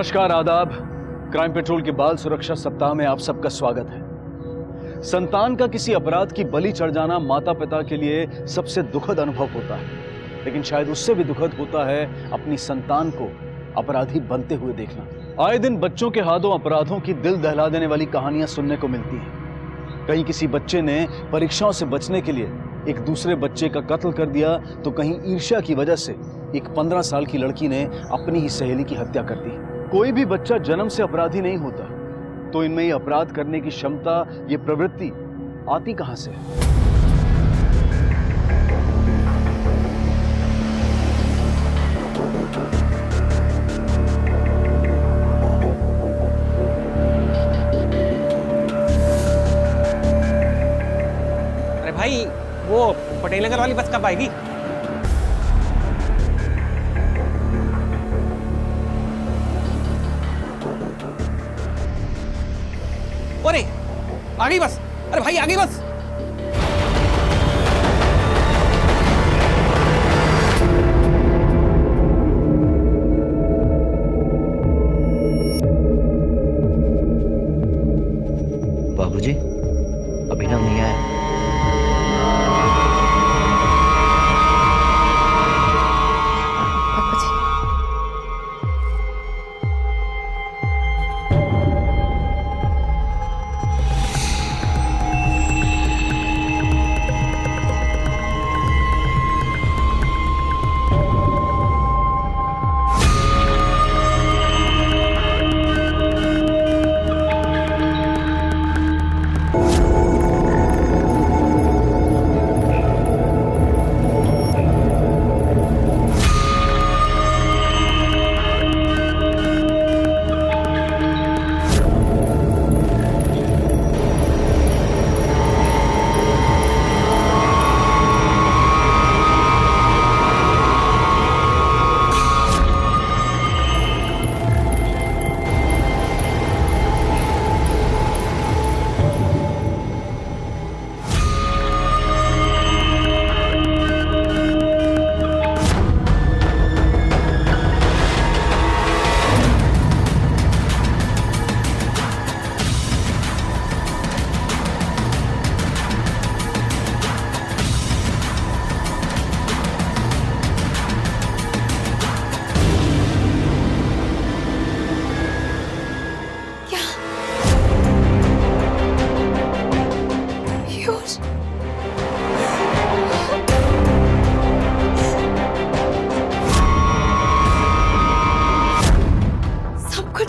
नमस्कार, आदाब। Crime petrol के बाल सुरक्षा सप्ताह में आप सबका स्वागत है। संतान का किसी अपराध की बलि चढ़ जाना माता पिता के लिए सबसे दुखद अनुभव होता है, लेकिन शायद उससे भी दुखद होता है अपनी संतान को अपराधी बनते हुए देखना। आए दिन बच्चों के हाथों अपराधों की दिल दहला देने वाली कहानियां सुनने को मिलती हैं। कहीं किसी बच्चे ने परीक्षाओं से बचने के लिए एक दूसरे बच्चे का कत्ल कर दिया, तो कहीं ईर्ष्या की वजह से एक 15 साल की लड़की ने अपनी ही सहेली की हत्या कर दी। कोई भी बच्चा जन्म से अपराधी नहीं होता, तो इनमें ये अपराध करने की क्षमता, ये प्रवृत्ति आती कहां से है? अरे भाई, वो पटेल नगर वाली बस कब आएगी? अरे आ गई बस। अरे भाई, आ गई बस। बाबूजी, अभिनव नहीं आया।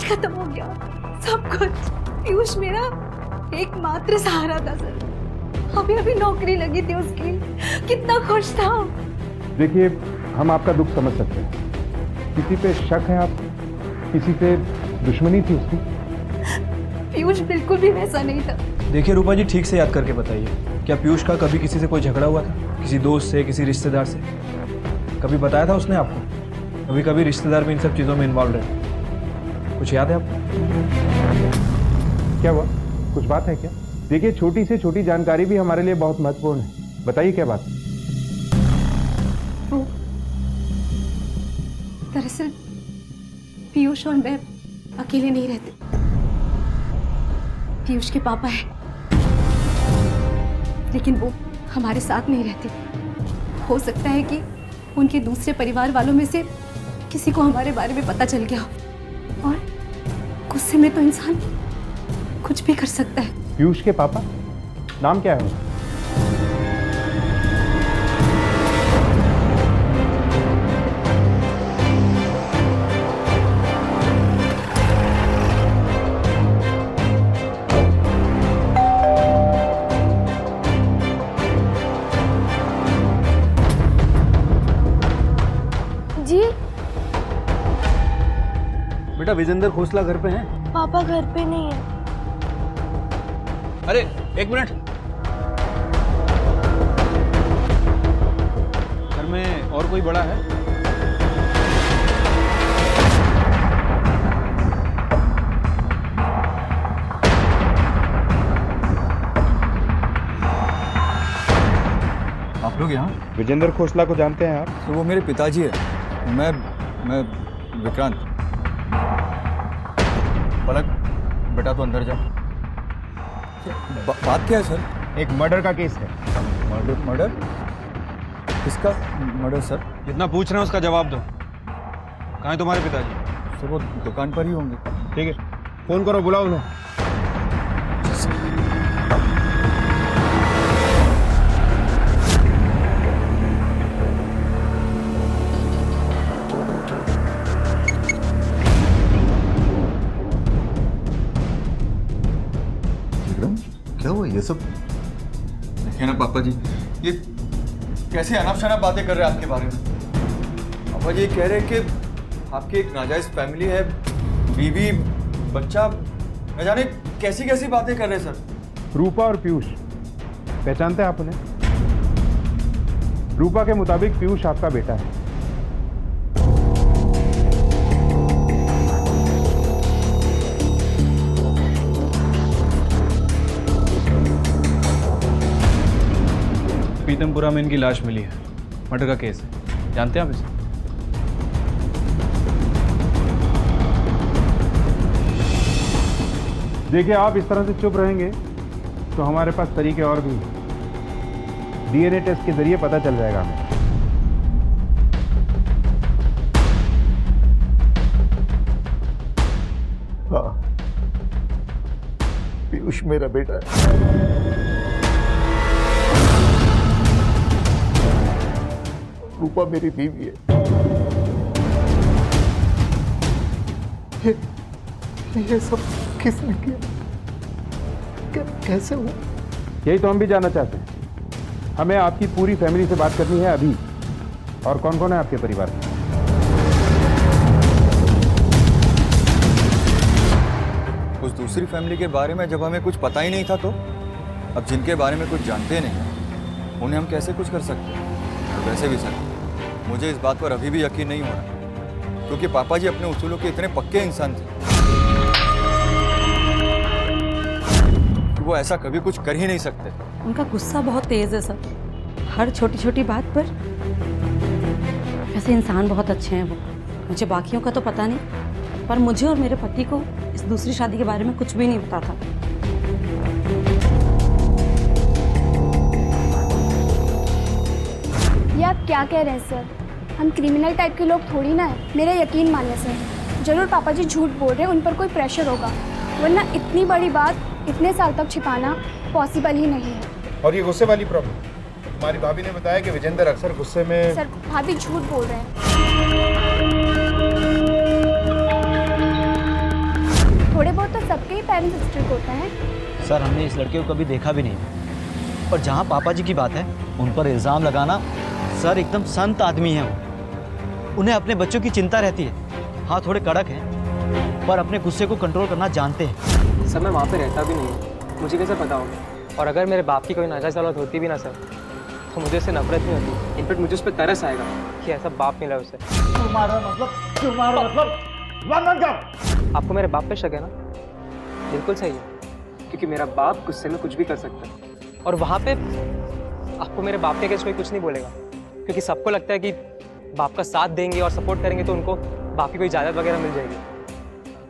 खत्म हो गया सब कुछ। पीयूष मेरा एकमात्र सहारा था सर। अभी अभी नौकरी लगी थी उसकी, कितना खुश था। देखिए, हम आपका दुख समझ सकते हैं। किसी पे शक है आप? किसी पे दुश्मनी थी उसकी? पीयूष बिल्कुल भी वैसा नहीं था। देखिए रूपा जी, ठीक से याद करके बताइए, क्या पीयूष का कभी किसी से कोई झगड़ा हुआ था? किसी दोस्त से, किसी रिश्तेदार से? कभी बताया था उसने आपको? कभी कभी रिश्तेदार भी इन सब चीज़ों में इन्वॉल्व रहे, कुछ याद है आपको? क्या हुआ? कुछ बात है क्या? देखिए, छोटी से छोटी जानकारी भी हमारे लिए बहुत महत्वपूर्ण है। बताइए क्या बात? वो दरअसल पीयूष और मैं अकेले नहीं रहते। पीयूष के पापा हैं, लेकिन वो हमारे साथ नहीं रहते। हो सकता है कि उनके दूसरे परिवार वालों में से किसी को हमारे बारे में पता चल गया हो, और गुस्से में तो इंसान कुछ भी कर सकता है। पीयूष के पापा? नाम क्या है उनका? जी बेटा, विजेंद्र खोसला घर पे हैं? पापा घर पे नहीं है। अरे एक मिनट, घर में और कोई बड़ा है? आप लोग यहाँ? विजेंद्र खोसला को जानते हैं आप? तो वो मेरे पिताजी है। मैं विक्रांत। पलक, बेटा तो अंदर जा। बात क्या है सर? एक मर्डर का केस है। मर्डर? मर्डर? किसका मर्डर सर? जितना पूछ रहे हैं उसका जवाब दो। कहाँ है तुम्हारे पिताजी? सर वो दुकान पर ही होंगे। ठीक है, फोन करो, बुलाओ उन्हें। क्या हुआ ये सब? देखिए ना पापा जी, ये कैसे अनाप शनाप बातें कर रहे हैं आपके बारे में। पापा जी कह रहे हैं कि आपकी एक नाजायज फैमिली है, बीवी, बच्चा, न जाने कैसी कैसी बातें कर रहे हैं सर। रूपा और पीयूष, पहचानते हैं आप उन्हें? रूपा के मुताबिक पीयूष आपका बेटा है। पीतमपुरा में इनकी लाश मिली है, मर्डर का केस है। जानते हैं आप इसे? देखिए, आप इस तरह से चुप रहेंगे तो हमारे पास तरीके और भी हैं। डीएनए टेस्ट के जरिए पता चल जाएगा हमें। हाँ, पीयूष मेरा बेटा है। रूपा मेरी बीवी है। ये सब किसने किया? कैसे हुआ? यही तो हम भी जानना चाहते हैं। हमें आपकी पूरी फैमिली से बात करनी है अभी। और कौन कौन है आपके परिवार में? उस दूसरी फैमिली के बारे में जब हमें कुछ पता ही नहीं था, तो अब जिनके बारे में कुछ जानते नहीं उन्हें हम कैसे कुछ कर सकते हैं? और वैसे भी सर, मुझे इस बात पर अभी भी यकीन नहीं हो रहा, क्योंकि पापा जी अपने उसूलों के इतने पक्के इंसान थे कि वो ऐसा कभी कुछ कर ही नहीं सकते। उनका गुस्सा बहुत तेज है सर, हर छोटी छोटी बात पर। वैसे इंसान बहुत अच्छे हैं वो, मुझे बाकियों का तो पता नहीं, पर मुझे और मेरे पति को इस दूसरी शादी के बारे में कुछ भी नहीं पता था। ये आप क्या कह रहे हैं सर? हम क्रिमिनल टाइप के लोग थोड़ी ना हैं। मेरा यकीन मानिए सर, जरूर पापा जी झूठ बोल रहे हैं, उन पर कोई प्रेशर होगा, वरना इतनी बड़ी बात इतने साल तक छिपाना पॉसिबल ही नहीं है। और ये गुस्से वाली प्रॉब्लम, हमारी भाभी ने बताया कि विजेंद्र अक्सर गुस्से में। सर भाभी झूठ बोल रहे हैं। थोड़े बहुत तो सबके ही पेरेंट्स स्ट्रिक्ट होते हैं। सर हमने इस लड़के को कभी देखा भी नहीं, और जहाँ पापा जी की बात है उन पर इल्ज़ाम लगाना, सर एकदम संत आदमी हैं वो। उन्हें अपने बच्चों की चिंता रहती है। हाँ थोड़े कड़क हैं, पर अपने गुस्से को कंट्रोल करना जानते हैं। सर मैं वहाँ पे रहता भी नहीं हूँ, मुझे कैसे पता होगा? और अगर मेरे बाप की कोई नाजायज़ औलाद होती भी ना सर, तो मुझे उससे नफरत नहीं होती। इनफैक्ट मुझे उस पर तरस आएगा कि ऐसा बाप मिला उसे। आपको मेरे बाप पे शक है ना? बिल्कुल सही है, क्योंकि मेरा बाप गुस्से में कुछ भी कर सकता है। और वहाँ पे आपको मेरे बाप के अगेंस्ट कोई कुछ नहीं बोलेगा, क्योंकि सबको लगता है कि बाप का साथ देंगे और सपोर्ट करेंगे तो उनको बाप की कोई जायदाद वगैरह मिल जाएगी।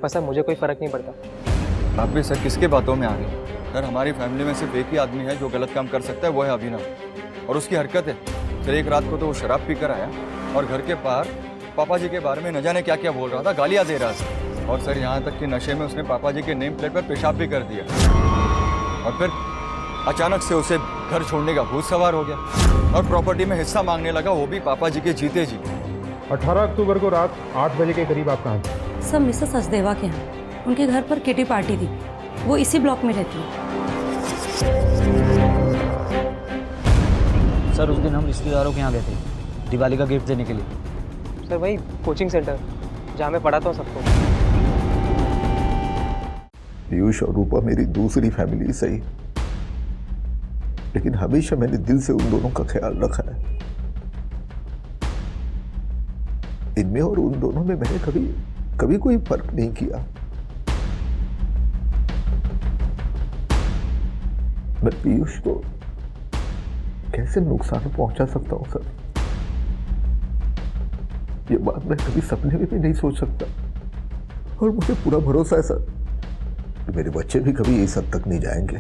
पर सर मुझे कोई फ़र्क नहीं पड़ता। आप भी सर किसके बातों में आ गए? सर हमारी फैमिली में सिर्फ एक ही आदमी है जो गलत काम कर सकता है, वो है अभिनव, और उसकी हरकत है। सर एक रात को तो वो शराब पीकर आया और घर के बाहर पापा जी के बारे में न जाने क्या क्या बोल रहा था, गालियाँ दे रहा था। और सर यहाँ तक कि नशे में उसने पापा जी के नेम प्लेट पर पेशाब भी कर दिया, और फिर अचानक से उसे घर छोड़ने का भूत सवार हो गया और प्रॉपर्टी में हिस्सा मांगने लगा, वो भी पापा जी के जीते जी। 18 अक्टूबर को रात 8 बजे के करीब आप कहाँ थे? सब मिसेस सचदेवा के यहाँ, उनके घर पर किटी पार्टी थी, वो इसी ब्लॉक में रहती है। सर उस दिन हम रिश्तेदारों के यहाँ गए थे दिवाली का गिफ्ट देने के लिए। सर वही कोचिंग सेंटर जहाँ मैं पढ़ाता हूँ सबको। पीयूष और रूपा मेरी दूसरी फैमिली सही, लेकिन हमेशा मैंने दिल से उन दोनों का ख्याल रखा है। इनमें और उन दोनों में मैंने कभी कोई फर्क नहीं किया। मैं पीयूष को कैसे नुकसान पहुंचा सकता हूं सर? ये बात मैं कभी सपने में भी नहीं सोच सकता, और मुझे पूरा भरोसा है सर कि मेरे बच्चे भी कभी इस हद तक नहीं जाएंगे।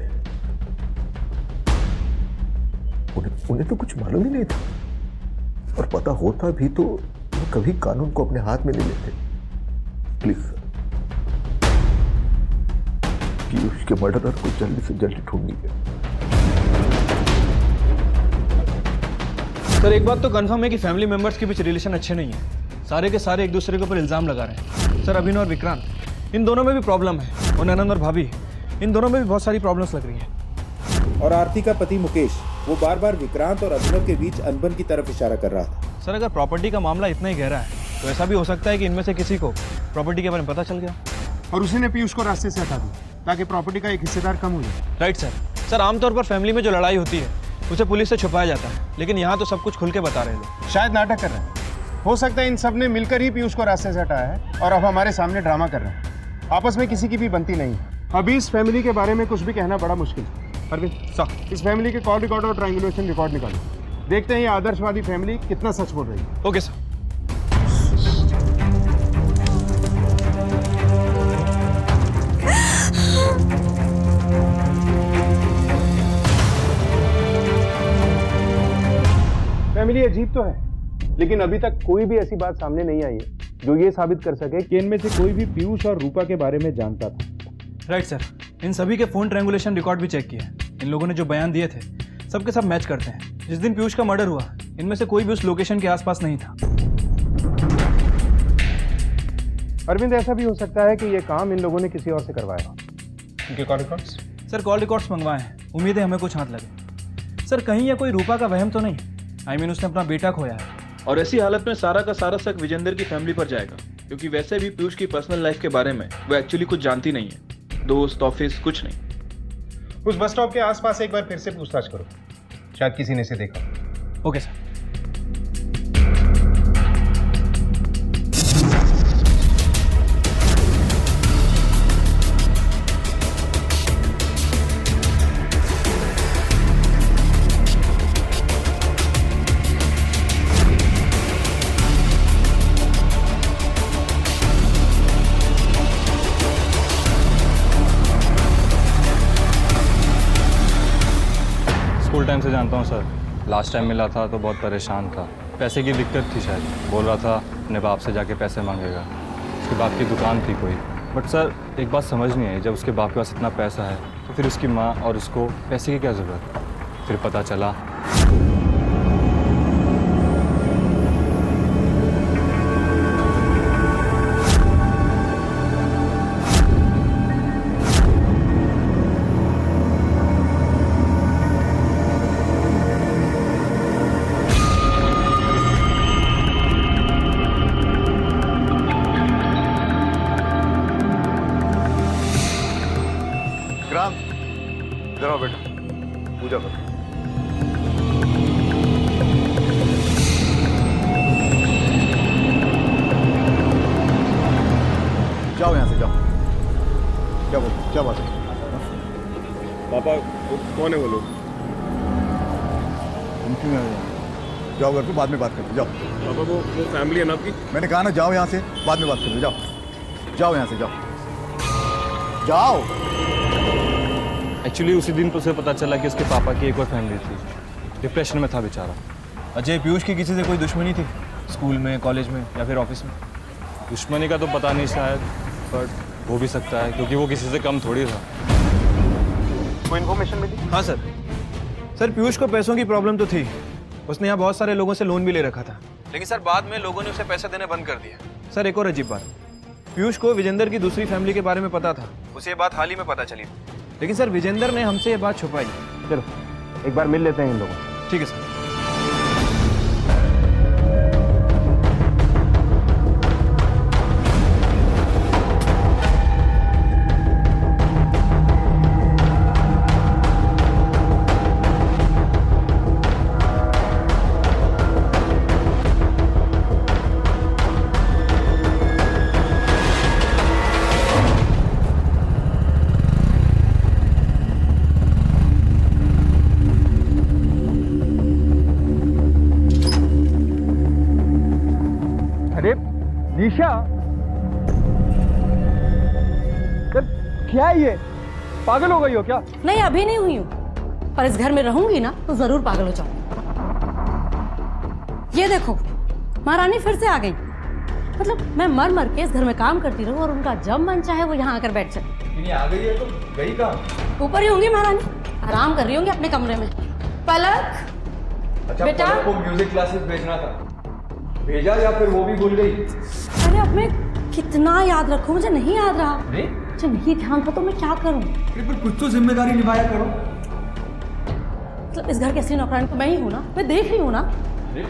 उन्हें तो कुछ मालूम ही नहीं था, और पता होता भी तो वो कभी कानून को अपने हाथ में नहीं लेते। प्लीज पीयूष के मर्डरर को जल्दी से जल्दी ढूंढिए। सर एक बात तो कंफर्म है कि फैमिली मेंबर्स के बीच रिलेशन अच्छे नहीं है। सारे के सारे एक दूसरे के ऊपर इल्जाम लगा रहे हैं। सर अभिनव और विक्रांत, इन दोनों में भी प्रॉब्लम है, और ननन और भाभी, इन दोनों में भी बहुत सारी प्रॉब्लम्स लग रही हैं। और आरती का पति मुकेश, वो बार बार विक्रांत और अभिनव के बीच अनबन की तरफ इशारा कर रहा था। सर अगर प्रॉपर्टी का मामला इतना ही गहरा है तो ऐसा भी हो सकता है कि इनमें से किसी को प्रॉपर्टी के बारे में पता चल गया और उसी ने पीयूष को रास्ते से हटा दिया ताकि प्रॉपर्टी का एक हिस्सेदार कम हो जाए। Right sir. सर आमतौर पर फैमिली में जो लड़ाई होती है उसे पुलिस से छुपाया जाता है, लेकिन यहाँ तो सब कुछ खुल के बता रहे हैं लोग। शायद नाटक कर रहे हैं। हो सकता है इन सब ने मिलकर ही पीयूष को रास्ते से हटाया है और अब हमारे सामने ड्रामा कर रहे हैं। आपस में किसी की भी बनती नहीं। अभी इस फैमिली के बारे में कुछ भी कहना बड़ा मुश्किल है। अरविंद सर, इस फैमिली के कॉल रिकॉर्ड और ट्रायंगुलेशन रिकॉर्ड निकालो। देखते हैं ये आदर्शवादी फैमिली कितना सच बोल रही है। Okay sir. फैमिली अजीब तो है, लेकिन अभी तक कोई भी ऐसी बात सामने नहीं आई है जो ये साबित कर सके कि इनमें से कोई भी पीयूष और रूपा के बारे में जानता था। Right sir. इन सभी के फोन ट्रायंगुलेशन रिकॉर्ड भी चेक किए। इन लोगों ने जो बयान दिए थे सबके सब मैच करते हैं। जिस दिन पीयूष का मर्डर हुआ इनमें से कोई भी उस लोकेशन के आसपास नहीं था। अरविंद ऐसा भी हो सकता है कि ये काम इन लोगों ने किसी और से करवाया। इनके call records? Sir call records मंगवाए हैं, उम्मीद है हमें कुछ हाथ लगे। सर कहीं ये कोई रूपा का वहम तो नहीं? आई मीन उसने अपना बेटा खोया है। और ऐसी हालत में सारा का सारा शक विजेंदर की फैमिली पर जाएगा, क्योंकि वैसे भी पीयूष की पर्सनल लाइफ के बारे में वो एक्चुअली कुछ जानती नहीं है। दोस्त, ऑफिस, कुछ नहीं। उस बस स्टॉप के आसपास एक बार फिर से पूछताछ करो, शायद किसी ने इसे देखा। Okay sir. स्कूल टाइम से जानता हूँ सर। लास्ट टाइम मिला था तो बहुत परेशान था, पैसे की दिक्कत थी शायद। बोल रहा था अपने बाप से जाके पैसे मांगेगा। उसके बाप की दुकान थी कोई। बट सर एक बात समझ नहीं आई, जब उसके बाप के पास इतना पैसा है तो फिर उसकी माँ और उसको पैसे की क्या ज़रूरत? फिर पता चला इधर आओ बेटा, पूजा करो। जाओ यहाँ से, जाओ। क्या बोल, क्या बात है? पापा कौन है वो लोग? जाओ घर पे, बाद में बात करते। जाओ पापा वो फैमिली है ना आपकी? मैंने कहा ना, जाओ यहाँ से, बाद में बात करते। जाओ जाओ यहाँ से, जाओ जाओ। एक्चुअली उसी दिन तो उसे पता चला कि उसके पापा की एक और फैमिली थी। डिप्रेशन में था बेचारा। अजय, पीयूष की किसी से कोई दुश्मनी थी स्कूल में, कॉलेज में या फिर ऑफिस में? दुश्मनी का तो पता नहीं शायद, बट हो भी सकता है क्योंकि वो किसी से कम थोड़ी था। कोई इन्फॉर्मेशन मिली? हाँ सर। सर पीयूष को पैसों की प्रॉब्लम तो थी। उसने यहाँ बहुत सारे लोगों से लोन भी ले रखा था, लेकिन सर बाद में लोगों ने उसे पैसे देने बंद कर दिया। सर एक और अजीब बात, पीयूष को विजेंदर की दूसरी फैमिली के बारे में पता था। उसे ये बात हाल ही में पता चली, लेकिन सर विजेंदर ने हमसे ये बात छुपाई। चलो एक बार मिल लेते हैं इन लोगों से। ठीक है सर। निशा, क्या है ये? पागल हो गई हो क्या? नहीं, अभी नहीं हुई हूँ, पर इस घर में रहूंगी ना तो जरूर पागल हो जाऊंगी। ये देखो, महारानी फिर से आ गई। मतलब मैं मर मर के इस घर में काम करती रहूं और उनका जब मन चाहे वो यहाँ आकर बैठ जाए। आ गई है तो गई कहाँ? ऊपर ही होंगी महारानी, आराम कर रही होंगी अपने कमरे में। पलक, अच्छा, बेटा? पलक को म्यूजिक क्लासेस भेजना था, भेजा या फिर वो भी भूल गई? अरे अब मैं कितना याद रखूं, मुझे नहीं याद रहा। नहीं? मुझे नहीं ध्यान था तो मैं क्या करूं? पर कुछ तो जिम्मेदारी निभाया करो। मतलब इस घर की असली नौकरानी तो मैं ही हूं ना, मैं देख रही हूं ना।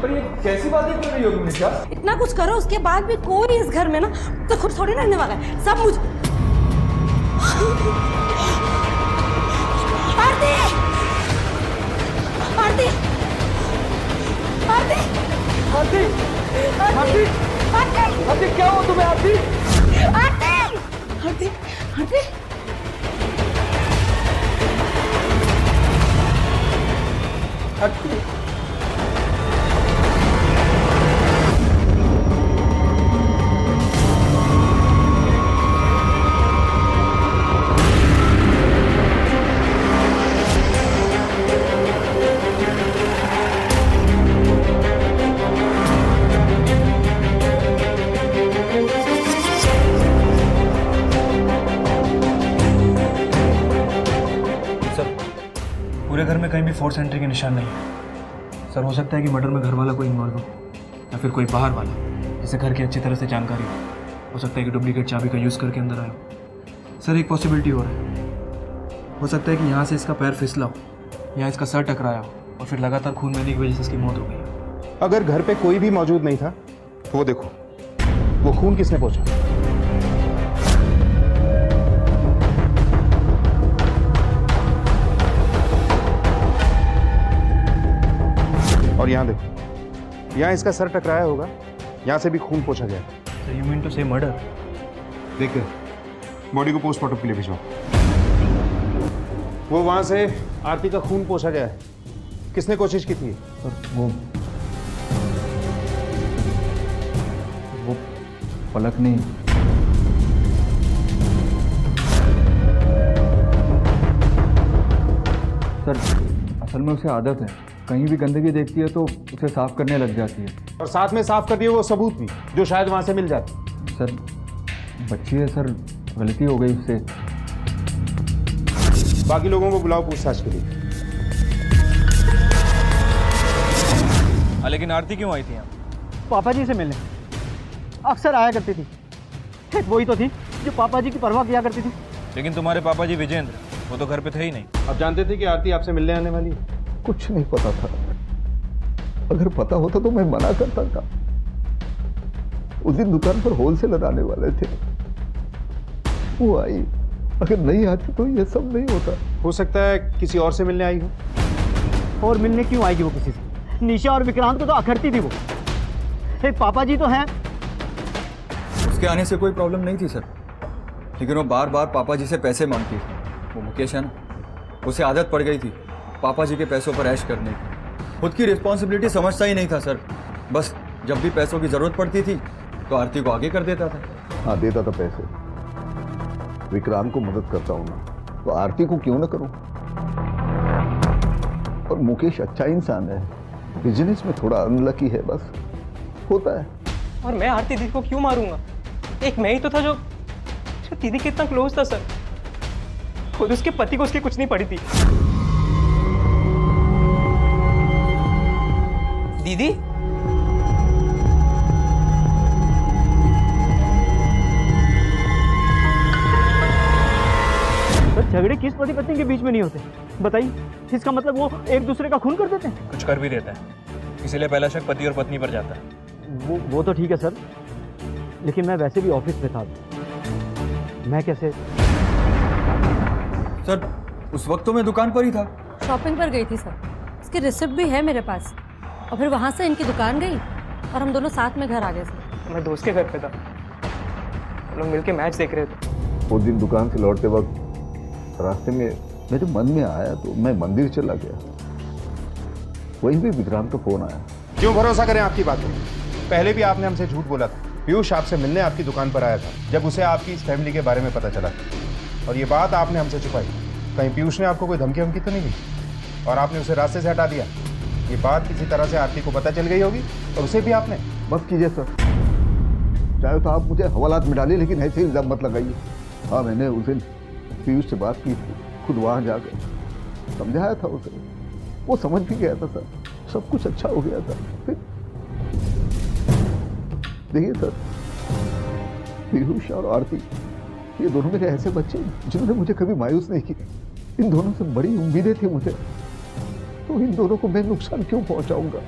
पर ये कैसी बातें कर रही हो तुम निशा? इतना कुछ करो उसके बाद भी कोई इस घर में ना तो खुद थोड़ी रहने वाला है, सब मुझ। आरती! आरती! आरती! आरती! आरती! आरती! आरती, क्या हुआ तुम्हें आरती? आरती! आरती! आरती! आरती! पूरे घर में कहीं भी फोर्स एंट्री के निशान नहीं है। सर, हो सकता है कि मर्डर में घर वाला कोई इन्वॉल्व हो या फिर कोई बाहर वाला जिसे घर की अच्छी तरह से जानकारी हो सकता है कि डुप्लीकेट चाबी का यूज़ करके अंदर आया हो। सर, एक पॉसिबिलिटी और है, हो सकता है कि यहाँ से इसका पैर फिसला हो या इसका सर टकराया हो और फिर लगातार खून बहने की वजह से इसकी मौत हो गई। अगर घर पे कोई भी मौजूद नहीं था तो वो देखो, वो खून किसने पहुंचा? और यहाँ देखो, यहाँ इसका सर टकराया होगा, यहाँ से भी खून पोंछा गया। सर, यू मीन टू से मर्डर? देखिए, बॉडी को पोस्टमार्टम के लिए भिजवाओ। वो वहां से आरती का खून पोंछा गया है, किसने कोशिश की थी? सर, वो पलक नहीं। सर, असल में उसे आदत है, कहीं भी गंदगी देखती है तो उसे साफ करने लग जाती है। और साथ में साफ कर दिए वो सबूत भी जो शायद वहां से मिल जाते। सर, बच्ची है सर, गलती हो गई उससे। बाकी लोगों को बुलाओ पूछताछ के लिए। लेकिन आरती क्यों आई थी यहाँ? पापा जी से मिलने अक्सर आया करती थी। एक वही तो थी जो पापा जी की परवाह किया करती थी। लेकिन तुम्हारे पापा जी विजेंद्र, वो तो घर पे थे ही नहीं। आप जानते थे कि आरती आपसे मिलने आने वाली है? कुछ नहीं पता था। अगर पता होता तो मैं मना करता था। उस दिन दुकान पर होलसेलर आने वाले थे, वो आई। अगर नहीं आती तो ये सब नहीं होता। हो सकता है किसी और से मिलने आई हो। और मिलने क्यों आएगी वो किसी से? निशा और विक्रांत को तो अखरती थी वो। एक पापा जी तो हैं। उसके आने से कोई प्रॉब्लम नहीं थी सर, लेकिन वो बार बार पापा जी से पैसे मांगती थी। वो मुकेश है ना, उसे आदत पड़ गई थी पापा जी के पैसों पर ऐश करने की। खुद की रिस्पॉन्सिबिलिटी समझता ही नहीं था सर। बस जब भी पैसों की जरूरत पड़ती थी तो आरती को आगे कर देता था। हाँ, देता था पैसे। विक्रांत को मदद करता हूँ ना, तो आरती को क्यों ना करूँ? और मुकेश अच्छा इंसान है, बिजनेस में थोड़ा अनलकी है, बस होता है। और मैं आरती दीदी को क्यों मारूंगा? एक मैं ही तो था जो दीदी के इतना क्लोज था सर। खुद उसके पति को उसकी कुछ नहीं पड़ी थी। दीदी, सर, झगड़े किस पति पत्नी के बीच में नहीं होते बताइए? इसका मतलब वो एक दूसरे का खून कर देते हैं? कुछ कर भी देता है, इसीलिए पहला शक पति और पत्नी पर जाता है। वो तो ठीक है सर, लेकिन मैं वैसे भी ऑफिस में था। मैं कैसे? सर, उस वक्त तो मैं दुकान पर ही था। शॉपिंग पर गई थी सर, इसकी रिसिप्ट भी है मेरे पास। और फिर वहाँ से इनकी दुकान गई और हम दोनों साथ में घर आ गए सर। मैं दोस्त के घर पे था, हम लोग मिलके मैच देख रहे थे। उस दिन दुकान से लौटते वक्त रास्ते में मेरे मन में आया तो मैं मंदिर चला गया। वहीं भी विक्रांत का फोन आया। क्यों भरोसा करें आपकी बातों? पहले भी आपने हमसे झूठ बोला था। पीयूष आपसे मिलने आपकी दुकान पर आया था जब उसे आपकी इस फैमिली के बारे में पता चला। और ये बात आपने हमसे छुपाई। कहीं पीयूष ने आपको कोई धमकी वमकी तो नहीं दी और आपने उसे रास्ते से हटा दिया? ये बात किसी तरह से आरती को पता चल गई होगी और उसे भी आपने। बस कीजिए सर, चाहे तो आप मुझे हवालात में डालिए, लेकिन ऐसे इल्जाम मत लगाइए। हाँ, मैंने उस दिन पीयूष से बात की थी, खुद वहाँ जाकर समझाया था उसे, वो समझ भी गया था सर, सब कुछ अच्छा हो गया था। फिर देखिए सर, पीयूष और आरती ये दोनों मेरे ऐसे बच्चे जिन्होंने मुझे कभी मायूस नहीं किया। इन दोनों से बड़ी उम्मीदें थी मुझे, तो इन दोनों को मैं नुकसान क्यों पहुंचाऊंगा?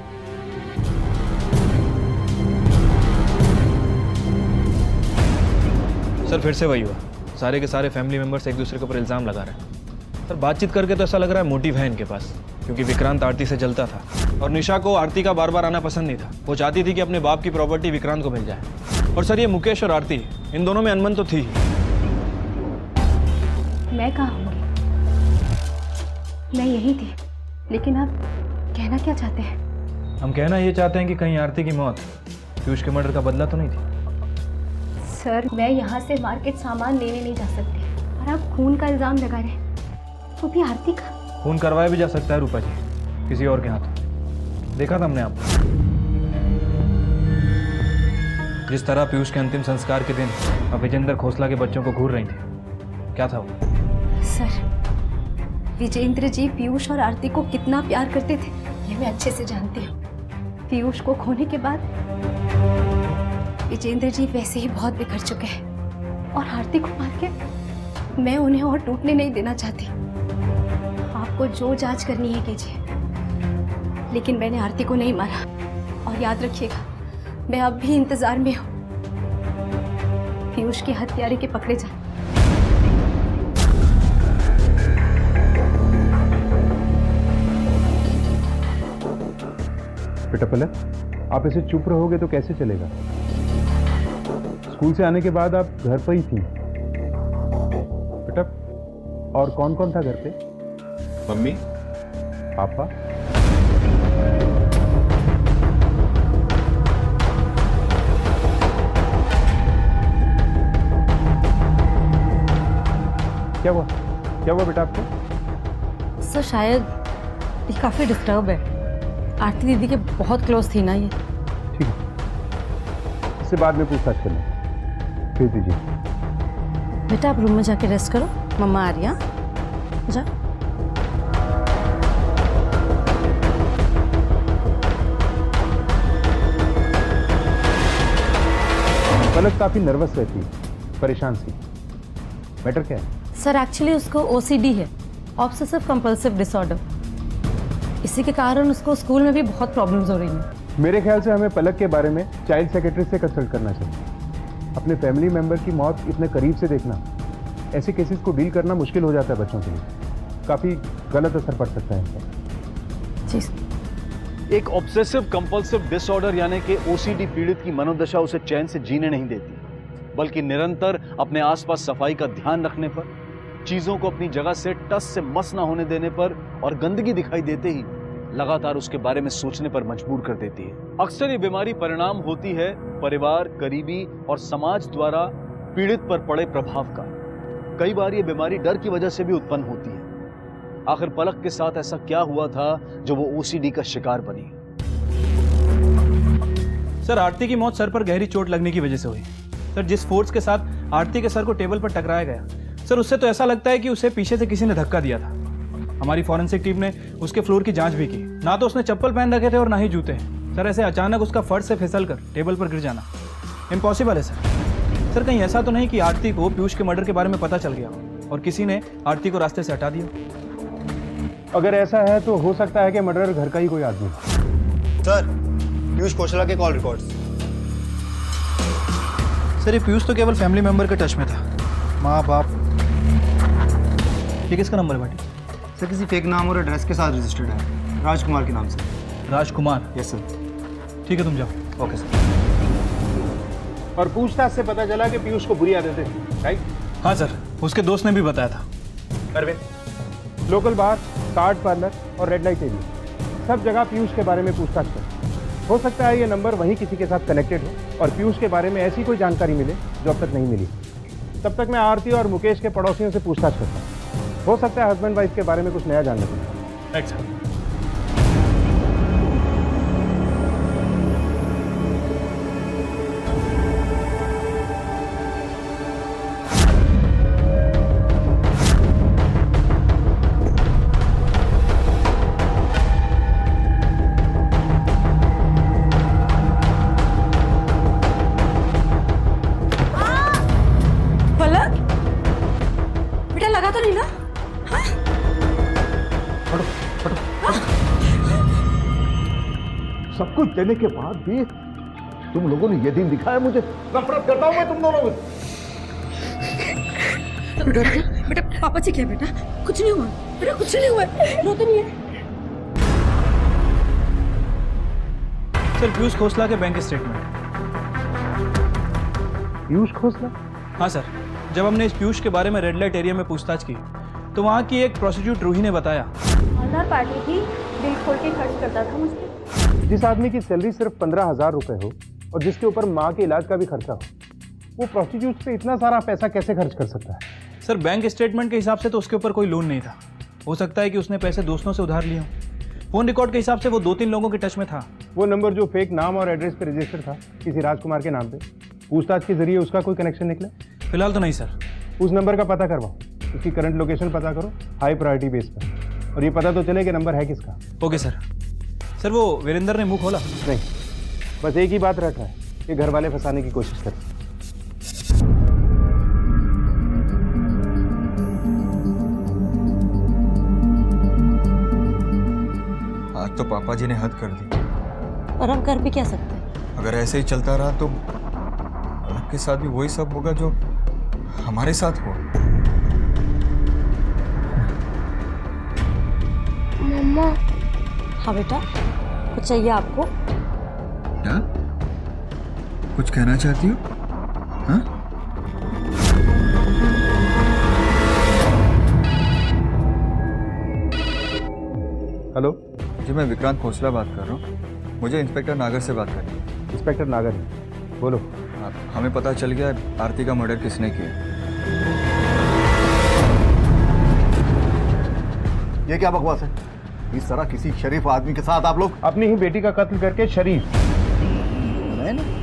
सर फिर से वही हुआ, सारे के सारे फैमिली मेंबर्स एक दूसरे के ऊपर इल्ज़ाम लगा रहे हैं। सर बातचीत करके तो ऐसा लग रहा है मोटिव है इनके पास, क्योंकि विक्रांत आरती से जलता था और निशा को आरती का बार बार आना पसंद नहीं था। वो चाहती थी कि अपने बाप की प्रॉपर्टी विक्रांत को मिल जाए। और सर ये मुकेश और आरती, इन दोनों में अनबन तो थी ही। मैं कहाँ होंगी, मैं यही थी, लेकिन आप कहना क्या चाहते हैं? हम कहना ये चाहते हैं कि कहीं आरती की मौत पीयूष के मर्डर का बदला तो नहीं थी। सर, मैं यहाँ से मार्केट सामान लेने नहीं जा सकती और आप खून का इल्ज़ाम लगा रहे हैं, वो भी आरती का। खून करवाया भी जा सकता है रूपा जी, किसी और के हाथों। देखा था हमने आपको, जिस तरह पीयूष के अंतिम संस्कार के दिन अब विजेंद्र खोसला के बच्चों को घूर रही थी। क्या था वो? सर, विजेंद्र जी पीयूष और आरती को कितना प्यार करते थे ये मैं अच्छे से जानती हूँ। पीयूष को खोने के बाद विजेंद्र जी वैसे ही बहुत बिखर चुके हैं और आरती को मार के मैं उन्हें और टूटने नहीं देना चाहती। आपको जो जांच करनी है कीजिए, लेकिन मैंने आरती को नहीं मारा। और याद रखिएगा, मैं अब भी इंतजार में हूँ पीयूष के हत्यारे के पकड़े जाने। बेटा पलक, आप ऐसे चुप रहोगे तो कैसे चलेगा? स्कूल से आने के बाद आप घर पर ही थी। बेटा, और कौन कौन था घर पे? मम्मी, पापा, क्या हुआ? क्या हुआ बेटा आपको? सर शायद ये काफ़ी डिस्टर्ब है। आरती दीदी के बहुत क्लोज थी ना ये। ठीक है, इससे बाद में पूछताछ करना। भेज दीजिए। बेटा आप रूम में जाके रेस्ट करो, मम्मा आ रही हैं। जा। पलक काफी नर्वस रहती है, परेशान सी। मैटर क्या है? सर एक्चुअली उसको OCD है, ऑब्सेसिव कंपल्सिव डिसऑर्डर। इसी के कारण उसको स्कूल में भी बहुत प्रॉब्लम्स हो रही हैं। मेरे ख्याल से हमें पलक के बारे में चाइल्ड सेक्रेटरी से कंसल्ट करना चाहिए। अपने फैमिली मेंबर की मौत इतने करीब से देखना, ऐसे केसेस को डील करना मुश्किल हो जाता है बच्चों के लिए। काफ़ी गलत असर पड़ सकता है इनका। जी। एक ऑब्सेसिव कंपल्सिव डिसऑर्डर यानी कि OCD पीड़ित की मनोदशा उसे चैन से जीने नहीं देती, बल्कि निरंतर अपने आसपास सफाई का ध्यान रखने पर, चीजों को अपनी जगह से टस से मस ना होने देने पर और गंदगी दिखाई देते ही लगातार उसके बारे में सोचने पर मजबूर कर देती है। अक्सर ये बीमारी परिणाम होती है परिवार, करीबी और समाज द्वारा पीड़ित पर पड़े प्रभाव का। कई बार ये बीमारी डर की वजह से भी उत्पन्न होती है। आखिर पलक के साथ ऐसा क्या हुआ था जो वो OCD का शिकार बनी? सर आरती की मौत सर पर गहरी चोट लगने की वजह से हुई। सर जिस फोर्स के साथ आरती के सर को टेबल पर टकराया गया, सर उससे तो ऐसा लगता है कि उसे पीछे से किसी ने धक्का दिया था। हमारी फॉरेंसिक टीम ने उसके फ्लोर की जांच भी की। ना तो उसने चप्पल पहन रखे थे और ना ही जूते। सर ऐसे अचानक उसका फर्श से फिसल कर टेबल पर गिर जाना इम्पॉसिबल है सर। सर कहीं ऐसा तो नहीं कि आरती को पीयूष के मर्डर के बारे में पता चल गया और किसी ने आरती को रास्ते से हटा दिया? अगर ऐसा है तो हो सकता है कि मर्डरर घर का ही कोई आदमी। सर पीयूष खोसला के कॉल रिकॉर्ड्स। सर ये पीयूष तो केवल फैमिली मेंबर के टच में था, माँ बाप। ये किसका नंबर है भाटी? सर किसी फेक नाम और एड्रेस के साथ रजिस्टर्ड है, राजकुमार के नाम से। राजकुमार? Yes sir. ठीक है तुम जाओ। Okay sir. और पूछताछ से पता चला कि पीयूष को बुरी आदतें थी, राइट? हाँ सर, उसके दोस्त ने भी बताया था। अरविंद, लोकल बार, कार्ड पार्लर और रेड लाइट एरिया, सब जगह पीयूष के बारे में पूछताछ कर। हो सकता है ये नंबर वहीं किसी के साथ कनेक्टेड हो और पीयूष के बारे में ऐसी कोई जानकारी मिले जो अब तक नहीं मिली। तब तक मैं आरती और मुकेश के पड़ोसियों से पूछताछ करता हूँ। हो सकता है हस्बैंड वाइफ के बारे में कुछ नया जानने को मिले। Right sir. पलक, बेटा लगा तो नहीं ना? सब कुछ देने के बाद भी तुम लोगों ने ये दिन दिखाया मुझे। नफरत करता हूं मैं तुम दोनों से। बेटा पापा जी क्या बेटा? कुछ नहीं हुआ बेटा, कुछ नहीं हुआ, रो तो नहीं है। सर पीयूष खोसला के बैंक स्टेटमेंट। पीयूष खोसला? हाँ सर, जब हमने इस पीयूष के बारे में रेड लाइट एरिया में पूछताछ की तो वहाँ की एक प्रोस्टिट्यूट रूही ने बताया मालदार पार्टी थी, दिल खोल के खर्च करता था मुझ पे। जिस आदमी की सैलरी सिर्फ 15,000 रुपए हो और जिसके ऊपर माँ के इलाज का भी खर्चा हो, वो प्रोस्टिट्यूट पे इतना सारा पैसा कैसे खर्च कर सकता है? सर बैंक स्टेटमेंट के हिसाब से तो उसके ऊपर कोई लोन नहीं था। हो सकता है कि उसने पैसे दोस्तों से उधार लिए हों। फोन रिकॉर्ड के हिसाब से वो 2-3 लोगों के टच में था। वो नंबर जो फेक नाम और एड्रेस पे रजिस्टर था किसी राजकुमार के नाम पे, पूछताछ के जरिए उसका कोई कनेक्शन निकला? फिलहाल तो नहीं सर। उस नंबर का पता करवाओ, उसकी करंट लोकेशन पता करो हाई प्रायोरिटी बेस पर, और ये पता तो चले कि नंबर है किसका। Okay sir. सर वो वीरेंद्र ने मुंह खोला? नहीं, बस एक ही बात रट रहा है कि घर वाले फंसाने की कोशिश करें। आज तो पापा जी ने हद कर दी। और हम कर भी क्या सकते हैं? अगर ऐसे ही चलता रहा तो पलक के साथ भी वही सब होगा जो हमारे साथ हुआ। मम्मा, हाँ बेटा, कुछ चाहिए आपको? क्या कुछ कहना चाहती हो? हाँ? हेलो जी, मैं विक्रांत खोसला बात कर रहा हूँ। मुझे इंस्पेक्टर नागर से बात करनी है। इंस्पेक्टर नागर, बोलो। हमें पता चल गया आरती का मर्डर किसने किया। ये क्या बकवास है? इस तरह किसी शरीफ आदमी के साथ आप लोग? अपनी ही बेटी का कत्ल करके शरीफ?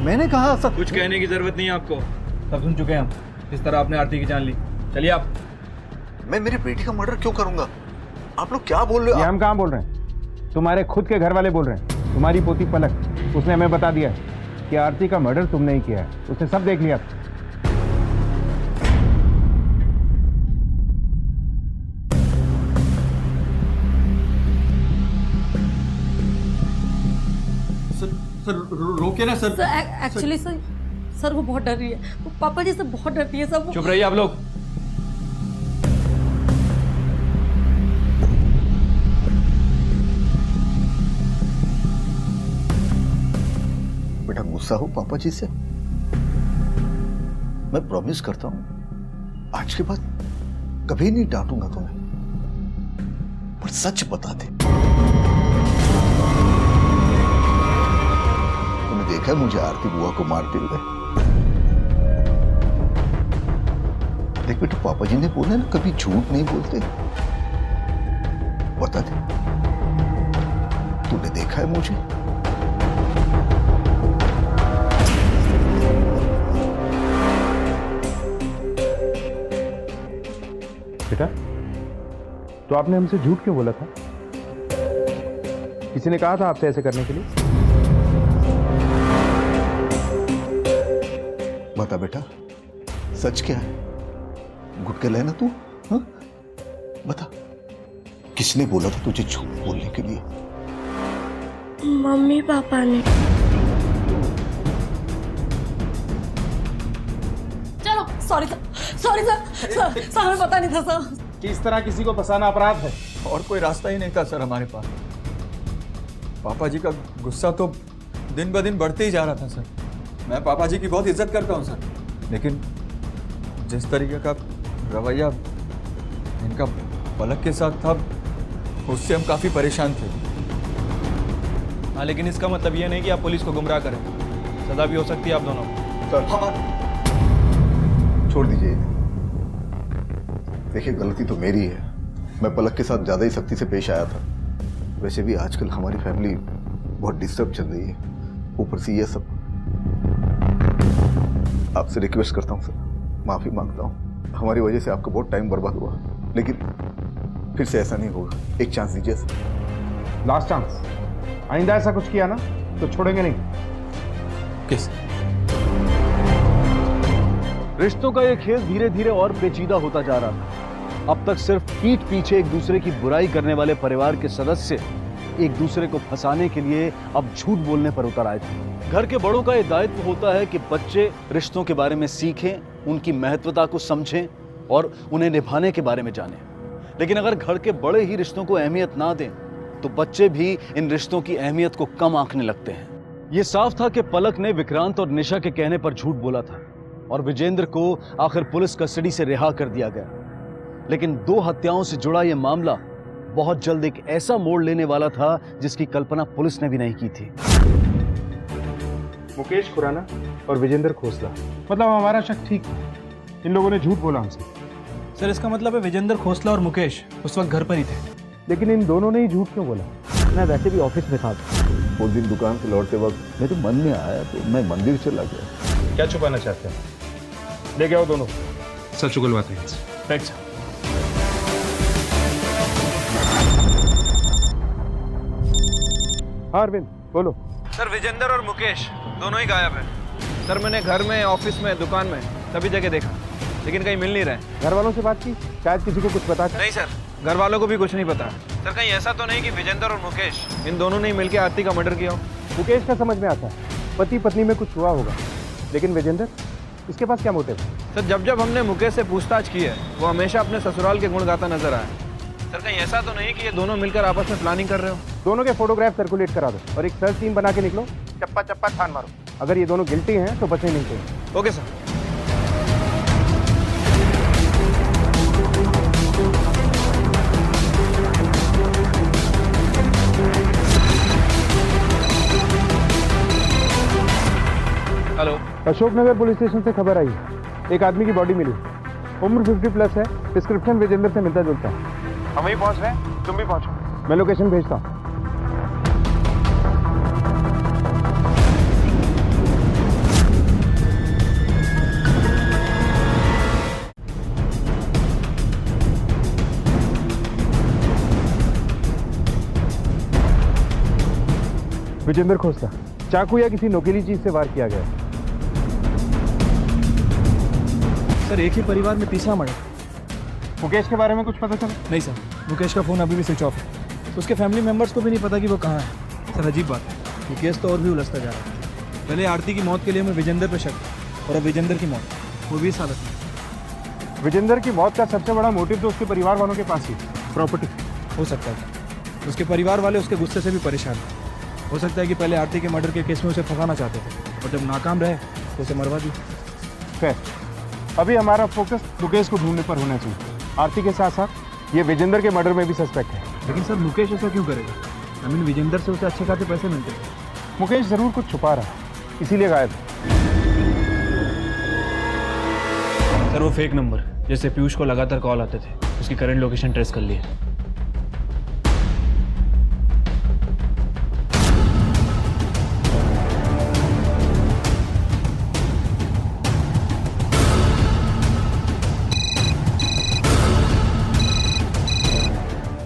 मैंने कहा सब। कुछ कहने की जरूरत नहीं है आपको, सब सुन चुके हैं हम। इस तरह आपने आरती की जान ली। चलिए आप। मैं मेरी बेटी का मर्डर क्यों करूंगा? आप लोग क्या बोल रहे हो? ये हम कहाँ बोल रहे हैं, तुम्हारे खुद के घर वाले बोल रहे हैं। तुम्हारी पोती पलक, उसने हमें बता दिया है कि आरती का मर्डर तुमने ही किया है। उसने सब देख लिया। सर रोके ना सर। एक्चुअली सर वो बहुत डर रही है, वो पापा जी से बहुत डरती है सब। चुप रहिए आप लोग। बेटा गुस्सा हो पापा जी से? मैं प्रॉमिस करता हूं आज के बाद कभी नहीं डांटूंगा तुम्हें, पर सच बता दे। तुमने देखा है मुझे आरती बुआ को मारते हुए? देख बेटा, पापा जी ने बोला ना कभी झूठ नहीं बोलते। बता दे, तूने देखा है मुझे? बेटा, तो आपने हमसे झूठ क्यों बोला था? किसी ने कहा था आपसे ऐसे करने के लिए? बता बेटा, सच क्या है? गुटके लेना तू? हाँ? बता, किसने बोला था तुझे झूठ बोलने के लिए? मम्मी पापा ने। चलो, सॉरी सर, हमें पता नहीं था सर कि इस तरह किसी को फंसाना अपराध है। और कोई रास्ता ही नहीं था सर हमारे पास। पापा जी का गुस्सा तो दिन ब दिन बढ़ते ही जा रहा था सर। मैं पापा जी की बहुत इज्जत करता हूँ सर, लेकिन जिस तरीके का रवैया इनका पलक के साथ था उससे हम काफ़ी परेशान थे। हाँ, लेकिन इसका मतलब ये नहीं कि आप पुलिस को गुमराह करें। सजा भी हो सकती है आप दोनों को। छोड़ दीजिए। देखिए, गलती तो मेरी है। मैं पलक के साथ ज़्यादा ही सख्ती से पेश आया था। वैसे भी आजकल हमारी फैमिली बहुत डिस्टर्ब चल रही है, ऊपर से ये सब। आपसे रिक्वेस्ट करता हूँ सर, माफ़ी मांगता हूँ। हमारी वजह से आपका बहुत टाइम बर्बाद हुआ, लेकिन फिर से ऐसा नहीं होगा। एक चांस दीजिए सर। Last chance. आइंदा ऐसा कुछ किया ना तो छोड़ेंगे नहीं। किस रिश्तों का ये खेल धीरे धीरे और पेचीदा होता जा रहा था। अब तक सिर्फ पीठ पीछे एक दूसरे की बुराई करने वाले परिवार के सदस्य एक दूसरे को फंसाने के लिए अब झूठ बोलने पर उतर आए थे। घर के बड़ों का ये दायित्व होता है कि बच्चे रिश्तों के बारे में सीखें, उनकी महत्वता को समझें और उन्हें निभाने के बारे में जानें। लेकिन अगर घर के बड़े ही रिश्तों को अहमियत ना दें तो बच्चे भी इन रिश्तों की अहमियत को कम आंकने लगते हैं। ये साफ था कि पलक ने विक्रांत और निशा के कहने पर झूठ बोला था और विजेंद्र को आखिर पुलिस कस्टडी से रिहा कर दिया गया। लेकिन 2 हत्याओं से जुड़ा यह मामला बहुत जल्द एक ऐसा मोड़ लेने वाला था जिसकी कल्पना पुलिस ने भी नहीं की थी। मुकेश खुराना और विजेंद्र खोसला, मतलब हमारा शक ठीक था। इन लोगों ने झूठ बोला हमसे। सर, इसका मतलब है विजेंद्र खोसला और मुकेश उस वक्त घर पर ही थे। लेकिन इन दोनों ने ही झूठ क्यों बोला? मैं वैसे भी ऑफिस में था। उस दिन दुकान से लौटते वक्त मेरे मन में आया तो मैं मंदिर चला गया। क्या छुपाना चाहते हैं? लेके आओ दोनों। सर चुकलवाते हैं। Right sir. हाँ अरविंद, बोलो। सर, विजेंद्र और मुकेश दोनों ही गायब हैं। सर, मैंने घर में, ऑफिस में, दुकान में सभी जगह देखा, लेकिन कहीं मिल नहीं रहे। घर वालों से बात की? शायद किसी को कुछ पता। नहीं सर, घर वालों को भी कुछ नहीं पता। सर, कहीं ऐसा तो नहीं कि विजेंद्र और मुकेश इन दोनों ने ही मिलकर आरती का मर्डर किया हो? मुकेश का समझ में आता है, पति पत्नी में कुछ हुआ होगा। लेकिन विजेंद्र, इसके पास क्या मोटिव है? सर, जब जब हमने मुकेश से पूछताछ की है वो हमेशा अपने ससुराल के गुण गाता नजर आया। सर, कहीं ऐसा तो नहीं कि ये दोनों मिलकर आपस में प्लानिंग कर रहे हो? दोनों के फोटोग्राफ सर्कुलेट करा दो और एक सर्च टीम बना के निकलो। चप्पा चप्पा छान मारो। अगर ये दोनों गिल्टी हैं तो बचने नहीं चाहिए। Okay sir. Hello, Ashoknagar police station से खबर आई है, एक आदमी की बॉडी मिली। उम्र 50+ है, डिस्क्रिप्शन विजेंद्र से मिलता जुलता है। हम वहीं पहुंच रहे हैं, तुम भी पहुंचो। मैं लोकेशन भेजता हूँ। विजेंद्र खोसला, चाकू या किसी नोकीली चीज से वार किया गया। सर, एक ही परिवार में तीसरा मर्डर। मुकेश के बारे में कुछ पता चला? नहीं सर, मुकेश का फ़ोन अभी भी स्विच ऑफ है। उसके फैमिली मेंबर्स को भी नहीं पता कि वो कहाँ है। सर, अजीब बात है, ये केस तो और भी उलझता जा रहा है। पहले आरती की मौत के लिए हमें विजेंद्र पे शक, और अब विजेंद्र की मौत, वो भी इस हालत में। विजेंद्र की मौत का सबसे बड़ा मोटिव तो उसके परिवार वालों के पास ही, प्रॉपर्टी। हो सकता है उसके परिवार वाले उसके गुस्से से भी परेशान हैं। हो सकता है कि पहले आरती के मर्डर के केस में उसे फंसाना चाहते थे और जब नाकाम रहे तो उसे मरवा दी। खैर, अभी हमारा फोकस मुकेश को ढूंढने पर होना चाहिए। आरती के साथ साथ ये विजेंद्र के मर्डर में भी सस्पेक्ट है। लेकिन सर, मुकेश ऐसा क्यों करेगा? आई मीन, विजेंद्र से उसे अच्छे खासे पैसे मिलते हैं। मुकेश जरूर कुछ छुपा रहा है, इसीलिए गायब है। सर, वो फेक नंबर जैसे पीयूष को लगातार कॉल आते थे, उसकी करंट लोकेशन ट्रेस कर ली है।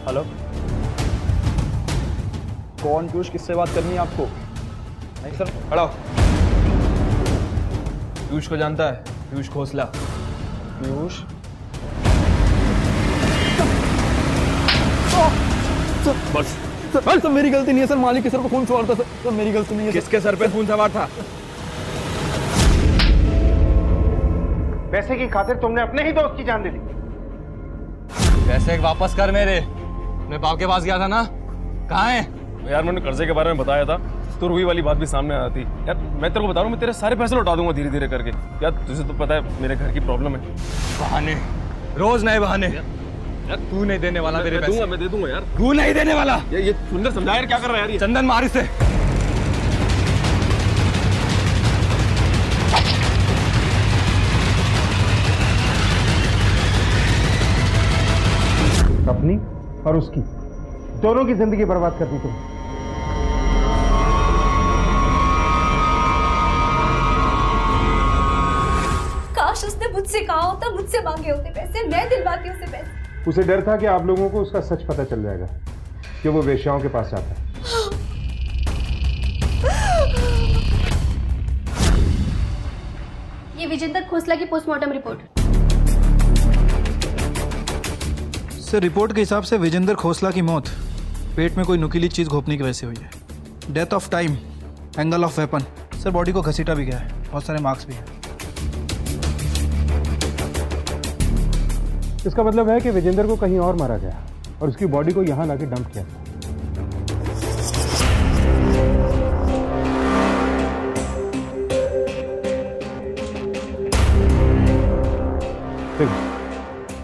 हेलो, कौन? पीयूष, किससे बात करनी है आपको? नहीं सर, खड़ा हो। पीयूष को जानता है? पीयूष खोसला। पीयूष? बस सर, मेरी गलती नहीं है सर। मालिक के सर को खून सवार था सर, मेरी गलती नहीं है। किसके सर पे खून सवार था? पैसे की खातिर तुमने अपने ही दोस्त की जान दे दी। पैसे वापस कर मेरे। मैं बाप के पास गया था ना, कहाँ है? यार, मैंने कर्जे के बारे में बताया था तो रुई वाली बात भी सामने आ रही। यार, मैं तेरे को बता रहा हूँ, मैं तेरे सारे पैसे लौटा दूंगा धीरे धीरे करके। यार, तुझे तो पता है मेरे घर की प्रॉब्लम है। बहाने, रोज नए बहाने। यार, तू नहीं देने वाला मेरे पैसे। मैं दे दूंगा यार। तू नहीं देने वाला। ये सुंदर समझा यार, क्या कर रहा है यार ये? चंदन, मार इसे। और उसकी, दोनों की जिंदगी बर्बाद कर दी तुम। काश उसने मुझसे कहा होता, मुझसे मांगे होते पैसे, मैं दिलवाती उसे पैसे। उसे डर था कि आप लोगों को उसका सच पता चल जाएगा कि वो वेश्याओं के पास जाता है। ये विजेंद्र खोसला की पोस्टमार्टम रिपोर्ट। सर, रिपोर्ट के हिसाब से विजेंद्र खोसला की मौत पेट में कोई नुकीली चीज़ घोंपने की वजह से हुई है। Death of time, angle of weapon. Sir, body को घसीटा भी गया है, बहुत सारे मार्क्स भी हैं। इसका मतलब है कि विजेंद्र को कहीं और मारा गया और उसकी बॉडी को यहां लाके डंप किया।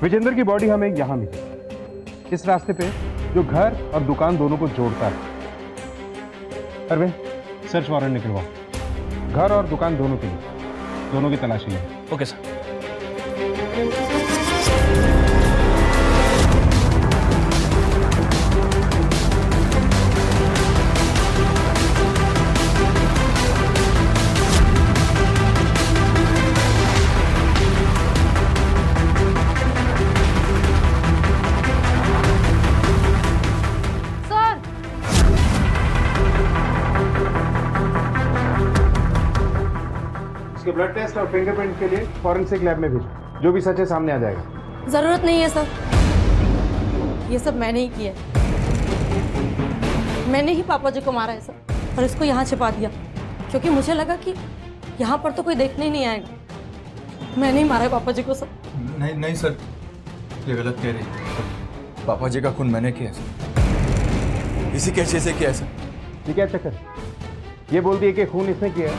विजेंद्र की बॉडी हमें यहां मिली, इस रास्ते पे जो घर और दुकान दोनों को जोड़ता है। अरविंद, सर्च वारंट निकलवाओ, घर और दुकान दोनों के लिए, दोनों की तलाशी लें। Okay sir. इसके ब्लड टेस्ट और फिंगरप्रिंट के लिए फॉरेंसिक लैब में भेजो, जो भी सच है सामने आ जाएगा। ज़रूरत नहीं है सर, ये सब मैंने ही किया है। मैंने ही पापा जी को मारा है सर, और इसको यहाँ छिपा दिया क्योंकि मुझे लगा कि यहाँ पर तो कोई देखने ही नहीं आएगा। मैंने ही मारा है पापा जी को सर। नहीं नहीं सर, ये गलत कह रही है। पापा जी का खून मैंने किया सर, इसी कैसे से किया सर। ये क्या चक्कर, ये बोलती है कि खून इसने किया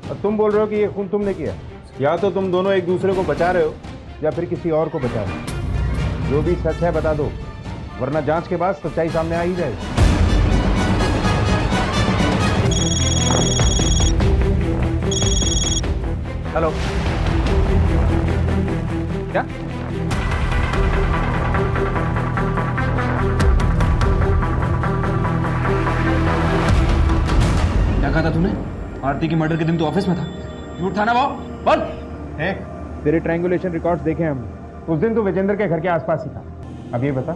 और तुम बोल रहे हो कि ये खून तुमने किया। या तो तुम दोनों एक दूसरे को बचा रहे हो या फिर किसी और को बचा रहे हो। जो भी सच है बता दो, वरना जांच के बाद सच्चाई सामने आ ही जाएगी। हेलो, क्या कहा था तूने? आरती की मर्डर के दिन तो ऑफिस में था। झूठ था ना वो? बोल। तेरे ट्रायंगुलेशन रिकॉर्ड्स देखे हमने, उस दिन तो विजेंद्र के घर के आसपास ही था। अब ये बता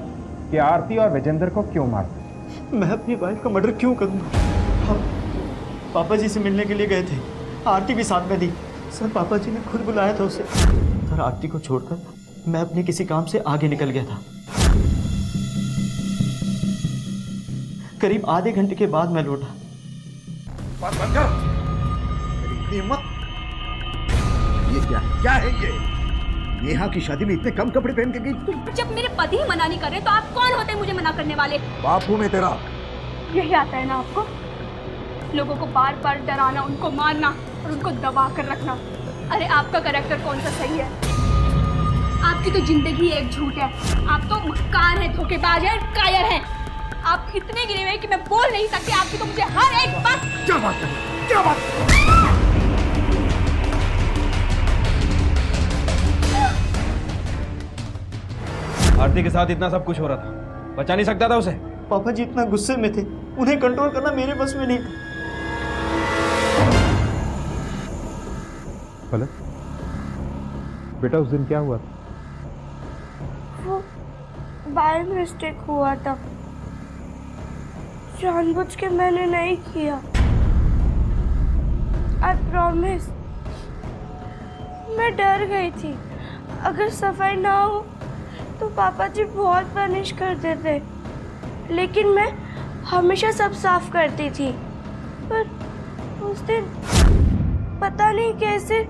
कि आरती और विजेंद्र को क्यों मारते? मैं अपनी वाइफ का मर्डर क्यों करूँगा? हम पापा जी से मिलने के लिए गए थे, आरती भी साथ में थी। सर, पापा जी ने खुद बुलाया था उसे। सर, आरती को छोड़कर मैं अपने किसी काम से आगे निकल गया था। करीब आधे घंटे के बाद मैं लौटा। बात बंद कर। तेरी हिम्मत! ये क्या है ये? नेहा की शादी में इतने कम कपड़े पहन के गई तुम? जब मेरे पति ही मना नहीं कर रहे तो आप कौन होते हैं मुझे मना करने वाले? बाप हूं मैं तेरा। यही आता है ना आपको, लोगों को बार बार डराना, उनको मारना और उनको दबा कर रखना। अरे आपका कैरेक्टर कौन सा सही है? आपकी तो जिंदगी एक झूठ है। आप तो मक्कार हैं, धोखेबाज हैं, कायर हैं। आप इतने गिरे हुए कि मैं बोल नहीं सकती। आपकी तो मुझे हर एक बात। क्या बात कर? क्या बात? आरती के साथ इतना सब कुछ हो रहा था, बचा नहीं सकता था उसे? पापा जी इतना गुस्से में थे, उन्हें कंट्रोल करना मेरे बस में नहीं था। पलक, बेटा उस दिन क्या हुआ था? वो बाय मिस्टेक हुआ था, जानबूझ के मैंने नहीं किया। I promise. मैं डर गई थी, अगर सफाई ना हो तो पापा जी बहुत पनिश करते थे, लेकिन मैं हमेशा सब साफ करती थी। पर उस दिन पता नहीं कैसे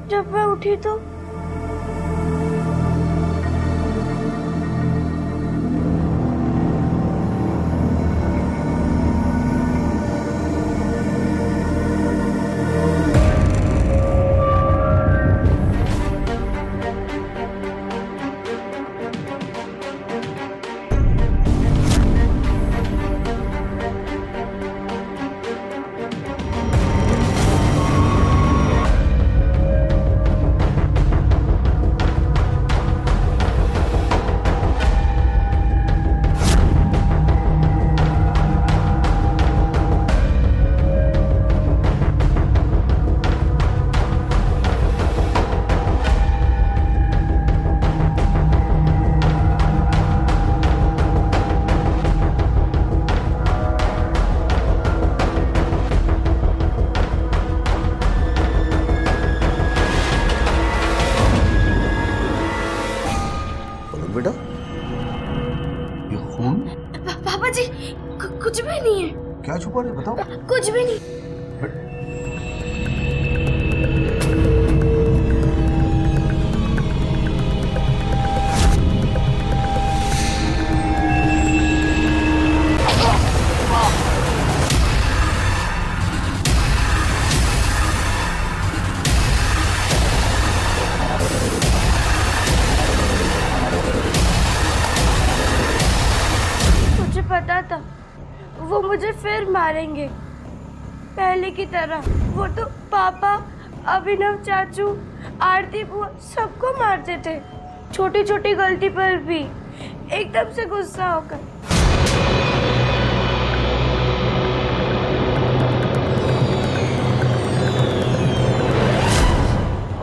जब मैं उठी तो पापा जी कुछ भी नहीं है। क्या छुपा रहे बताओ। कुछ भी नहीं। मुझे पता था वो मुझे फिर मारेंगे, पहले की तरह। वो तो पापा, अभिनव चाचू, आरती बुआ सबको मारते थे, छोटी छोटी गलती पर भी एकदम से गुस्सा होकर।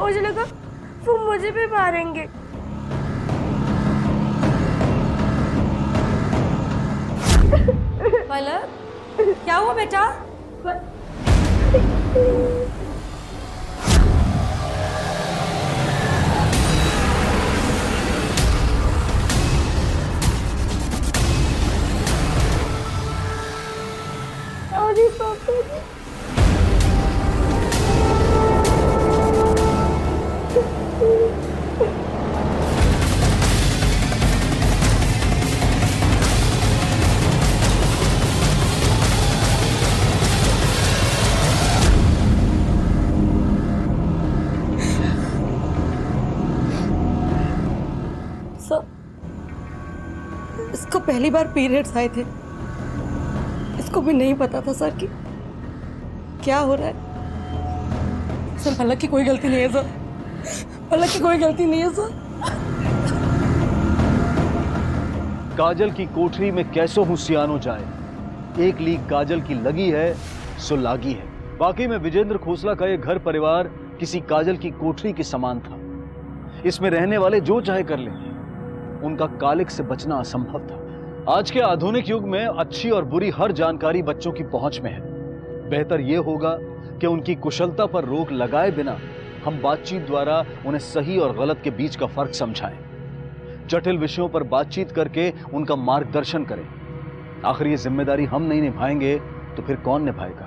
मुझे लगा वो मुझे भी मारेंगे। पलक, क्या हुआ बेटा? अरे पापा जी। सर, इसको पहली बार पीरियड्स आए थे। इसको भी नहीं पता था सर कि क्या हो रहा है। सर, पलक की कोई गलती नहीं है सर, पलक की कोई गलती नहीं है सर। काजल की कोठरी में कैसो हुसियानो जाए, एक लीक काजल की लगी है सो लागी है। वाकई में विजेंद्र खोसला का ये घर परिवार किसी काजल की कोठरी के समान था। इसमें रहने वाले जो चाहे कर लें, उनका कालिक से बचना असंभव था। आज के आधुनिक युग में अच्छी और बुरी हर जानकारी बच्चों की पहुंच में है। बेहतर यह होगा कि उनकी कुशलता पर रोक लगाए बिना हम बातचीत द्वारा उन्हें सही और गलत के बीच का फर्क समझाएं, जटिल विषयों पर बातचीत करके उनका मार्गदर्शन करें। आखिर ये जिम्मेदारी हम नहीं निभाएंगे तो फिर कौन निभाएगा?